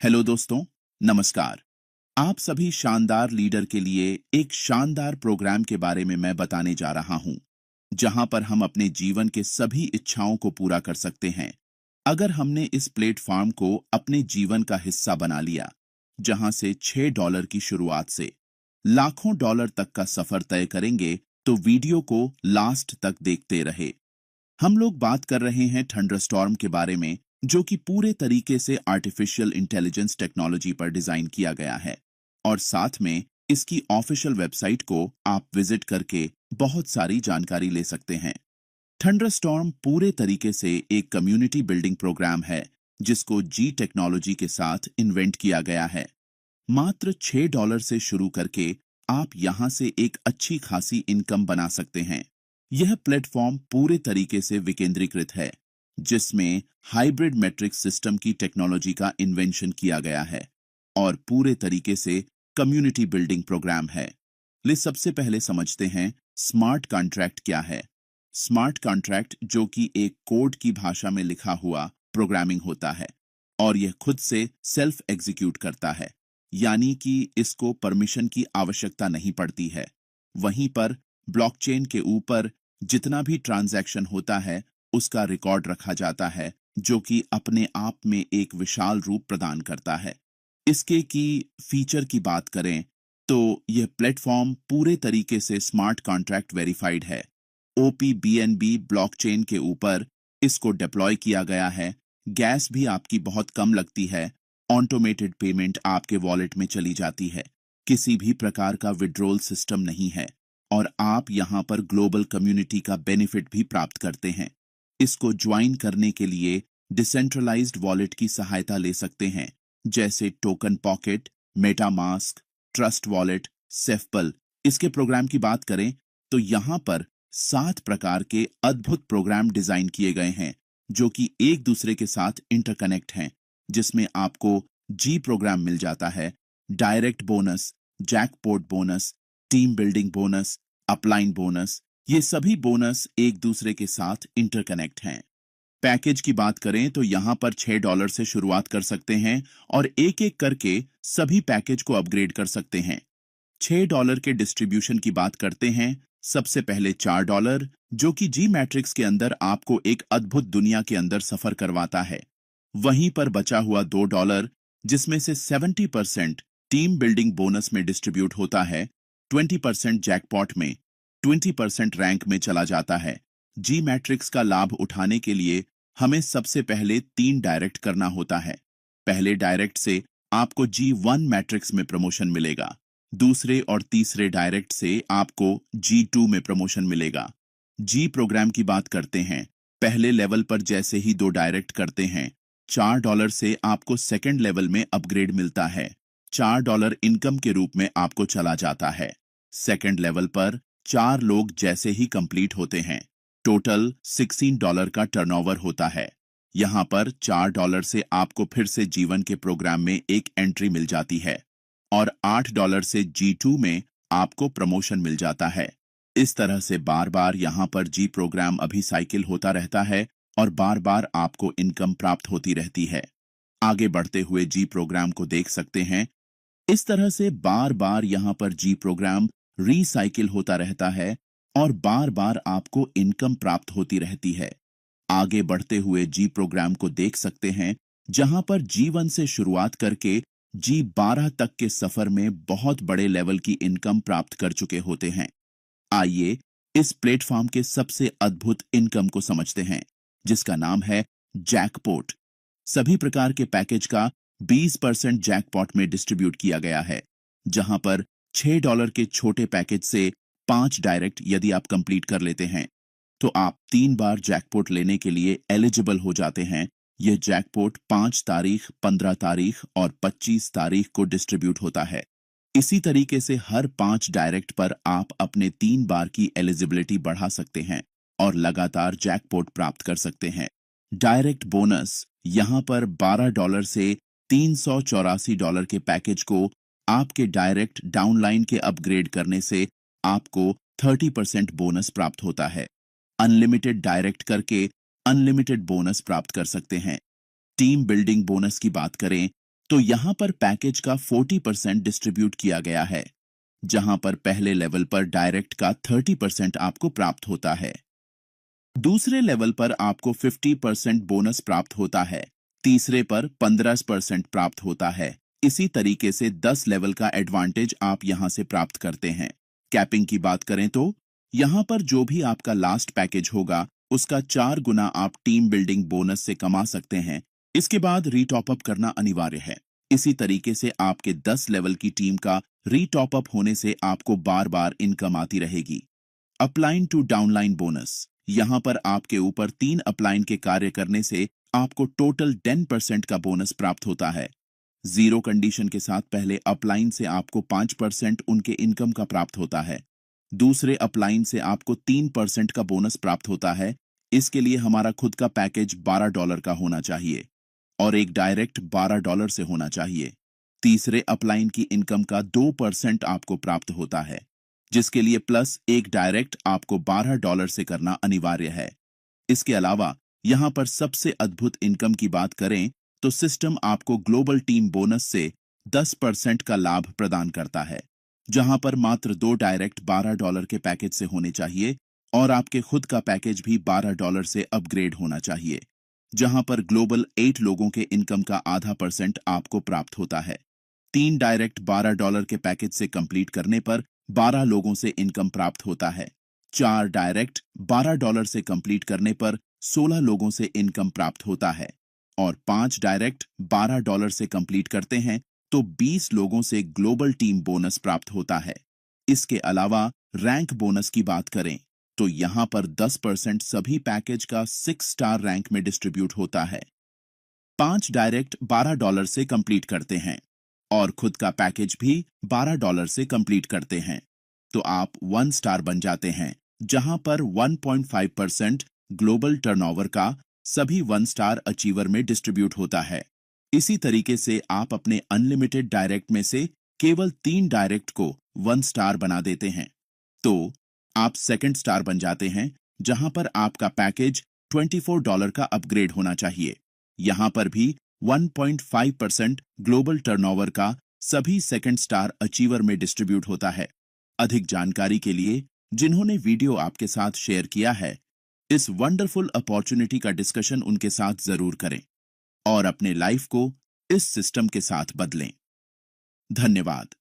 Hello दोस्तों, नमस्कार। आप सभी शानदार लीडर के लिए एक शानदार प्रोग्राम के बारे में मैं बताने जा रहा हूं, जहां पर हम अपने जीवन के सभी इच्छाओं को पूरा कर सकते हैं अगर हमने इस प्लेटफॉर्म को अपने जीवन का हिस्सा बना लिया, जहां से $6 की शुरुआत से लाखों डॉलर तक का सफर तय करेंगे। तो वीडियो को लास्ट तक देखते रहे। हम लोग बात कर रहे हैं थंडरस्टॉर्म के बारे में, जो कि पूरे तरीके से आर्टिफिशियल इंटेलिजेंस टेक्नोलॉजी पर डिजाइन किया गया है और साथ में इसकी ऑफिशियल वेबसाइट को आप विजिट करके बहुत सारी जानकारी ले सकते हैं। थंडरस्टॉर्म पूरे तरीके से एक कम्युनिटी बिल्डिंग प्रोग्राम है, जिसको जी टेक्नोलॉजी के साथ इन्वेंट किया गया है। मात्र $6 से शुरू करके आप यहां से एक अच्छी खासी इनकम बना सकते हैं। यह प्लेटफॉर्म पूरे तरीके से विकेंद्रीकृत है, जिसमें हाइब्रिड मैट्रिक्स सिस्टम की टेक्नोलॉजी का इन्वेंशन किया गया है और पूरे तरीके से कम्युनिटी बिल्डिंग प्रोग्राम है। सबसे पहले समझते हैं स्मार्ट कॉन्ट्रैक्ट क्या है। स्मार्ट कॉन्ट्रैक्ट जो कि एक कोड की भाषा में लिखा हुआ प्रोग्रामिंग होता है और यह खुद से सेल्फ एग्जीक्यूट करता है, यानी कि इसको परमिशन की आवश्यकता नहीं पड़ती है। वहीं पर ब्लॉकचेन के ऊपर जितना भी ट्रांजैक्शन होता है उसका रिकॉर्ड रखा जाता है, जो कि अपने आप में एक विशाल रूप प्रदान करता है। इसके की फीचर की बात करें तो यह प्लेटफॉर्म पूरे तरीके से स्मार्ट कॉन्ट्रैक्ट वेरीफाइड है। OPBNB ब्लॉकचेन के ऊपर इसको डिप्लॉय किया गया है। गैस भी आपकी बहुत कम लगती है। ऑटोमेटेड पेमेंट आपके वॉलेट में चली जाती है। किसी भी प्रकार का विड्रॉल सिस्टम नहीं है और आप यहां पर ग्लोबल कम्युनिटी का बेनिफिट भी प्राप्त करते हैं। इसको ज्वाइन करने के लिए डिसेंट्रलाइज्ड वॉलेट की सहायता ले सकते हैं, जैसे Token Pocket, MetaMask, Trust Wallet, SafePal. इसके प्रोग्राम की बात करें तो यहां पर 7 प्रकार के अद्भुत प्रोग्राम डिजाइन किए गए हैं, जो कि एक दूसरे के साथ इंटरकनेक्ट हैं, जिसमें आपको जी प्रोग्राम मिल जाता है, direct bonus, jackpot bonus, team building bonus, upline bonus. ये सभी बोनस एक दूसरे के साथ इंटरकनेक्ट हैं। पैकेज की बात करें तो यहां पर $6 से शुरुआत कर सकते हैं और एक एक करके सभी पैकेज को अपग्रेड कर सकते हैं। $6 के डिस्ट्रीब्यूशन की बात करते हैं। सबसे पहले $4, जो कि जी मैट्रिक्स के अंदर आपको एक अद्भुत दुनिया के अंदर सफर करवाता है। वहीं पर बचा हुआ $2, जिसमें से 70% टीम बिल्डिंग बोनस में डिस्ट्रीब्यूट होता है, 20% जैकपॉट में, 20% रैंक में चला जाता है। जी मैट्रिक्स का लाभ उठाने के लिए हमें सबसे पहले 3 डायरेक्ट करना होता है। पहले डायरेक्ट से आपको G1 मैट्रिक्स में प्रमोशन मिलेगा। दूसरे और तीसरे डायरेक्ट से आपको G2 में प्रमोशन मिलेगा। जी प्रोग्राम की बात करते हैं। पहले लेवल पर जैसे ही 2 डायरेक्ट करते हैं, $4 से आपको सेकंड लेवल में अपग्रेड मिलता है। $4 इनकम के रूप में आपको चला जाता है। सेकंड लेवल पर 4 लोग जैसे ही कंप्लीट होते हैं, टोटल $16 का टर्नओवर होता है। यहां पर $4 से आपको फिर से जीवन के प्रोग्राम में एक एंट्री मिल जाती है और $8 से G2 में आपको प्रमोशन मिल जाता है। इस तरह से बार बार यहां पर जी प्रोग्राम अभी साइकिल होता रहता है और बार बार आपको इनकम प्राप्त होती रहती है। आगे बढ़ते हुए जी प्रोग्राम को देख सकते हैं। इस तरह से बार बार यहां पर जी प्रोग्राम रीसाइकिल होता रहता है और बार बार आपको इनकम प्राप्त होती रहती है। आगे बढ़ते हुए जी प्रोग्राम को देख सकते हैं, जहां पर G1 से शुरुआत करके G12 तक के सफर में बहुत बड़े लेवल की इनकम प्राप्त कर चुके होते हैं। आइए इस प्लेटफॉर्म के सबसे अद्भुत इनकम को समझते हैं, जिसका नाम है जैकपॉट। सभी प्रकार के पैकेज का 20% जैकपॉट में डिस्ट्रीब्यूट किया गया है, जहां पर $6 के छोटे पैकेज से 5 डायरेक्ट यदि आप कंप्लीट कर लेते हैं, तो आप 3 बार जैकपॉट लेने के लिए एलिजिबल हो जाते हैं। यह जैकपॉट 5 तारीख, 15 तारीख और 25 तारीख को डिस्ट्रीब्यूट होता है। इसी तरीके से हर 5 डायरेक्ट पर आप अपने 3 बार की एलिजिबिलिटी बढ़ा सकते हैं और लगातार जैकपॉट प्राप्त कर सकते हैं। डायरेक्ट बोनस यहां पर $12 से $384 के पैकेज को आपके डायरेक्ट डाउनलाइन के अपग्रेड करने से आपको 30% बोनस प्राप्त होता है। अनलिमिटेड डायरेक्ट करके अनलिमिटेड बोनस प्राप्त कर सकते हैं। टीम बिल्डिंग बोनस की बात करें तो यहां पर पैकेज का 40% डिस्ट्रीब्यूट किया गया है, जहां पर पहले लेवल पर डायरेक्ट का 30% आपको प्राप्त होता है। दूसरे लेवल पर आपको 50% बोनस प्राप्त होता है, तीसरे पर 15% प्राप्त होता है। इसी तरीके से 10 लेवल का एडवांटेज आप यहां से प्राप्त करते हैं। कैपिंग की बात करें तो यहां पर जो भी आपका लास्ट पैकेज होगा उसका 4 गुना आप टीम बिल्डिंग बोनस से कमा सकते हैं। इसके बाद रीटॉप अप करना अनिवार्य है। इसी तरीके से आपके 10 लेवल की टीम का रीटॉप अप होने से आपको बार बार इनकम आती रहेगी। अपलाइन टू डाउनलाइन बोनस, यहां पर आपके ऊपर 3 अपलाइन के कार्य करने से आपको टोटल 10% का बोनस प्राप्त होता है। जीरो कंडीशन के साथ पहले अपलाइन से आपको 5% उनके इनकम का प्राप्त होता है। दूसरे अपलाइन से आपको 3% का बोनस प्राप्त होता है। इसके लिए हमारा खुद का पैकेज $12 का होना चाहिए और एक डायरेक्ट $12 से होना चाहिए। तीसरे अपलाइन की इनकम का 2% आपको प्राप्त होता है, जिसके लिए प्लस एक डायरेक्ट आपको $12 से करना अनिवार्य है। इसके अलावा यहां पर सबसे अद्भुत इनकम की बात करें तो सिस्टम आपको ग्लोबल टीम बोनस से 10% का लाभ प्रदान करता है, जहां पर मात्र 2 डायरेक्ट $12 के पैकेज से होने चाहिए और आपके खुद का पैकेज भी $12 से अपग्रेड होना चाहिए, जहां पर ग्लोबल 8 लोगों के इनकम का आधा % आपको प्राप्त होता है। 3 डायरेक्ट $12 के पैकेज से कंप्लीट करने पर 12 लोगों से इनकम प्राप्त होता है। 4 डायरेक्ट $12 से कंप्लीट करने पर 16 लोगों से इनकम प्राप्त होता है और 5 डायरेक्ट $12 से कंप्लीट करते हैं तो 20 लोगों से ग्लोबल टीम बोनस प्राप्त होता है। इसके अलावा रैंक बोनस की बात करें तो यहां पर 10% सभी पैकेज का 6 स्टार रैंक में डिस्ट्रीब्यूट होता है। 5 डायरेक्ट $12 से कंप्लीट करते हैं और खुद का पैकेज भी $12 से कंप्लीट करते हैं तो आप 1 स्टार बन जाते हैं, जहां पर 1.5% ग्लोबल टर्नओवर का सभी 1 स्टार अचीवर में डिस्ट्रीब्यूट होता है। इसी तरीके से आप अपने अनलिमिटेड डायरेक्ट में से केवल 3 डायरेक्ट को 1 स्टार बना देते हैं तो आप सेकंड स्टार बन जाते हैं, जहां पर आपका पैकेज $24 का अपग्रेड होना चाहिए। यहां पर भी 1.5% ग्लोबल टर्नओवर का सभी सेकंड स्टार अचीवर में डिस्ट्रीब्यूट होता है। अधिक जानकारी के लिए जिन्होंने वीडियो आपके साथ शेयर किया है, इस वंडरफुल अपॉर्चुनिटी का डिस्कशन उनके साथ जरूर करें और अपने लाइफ को इस सिस्टम के साथ बदलें। धन्यवाद।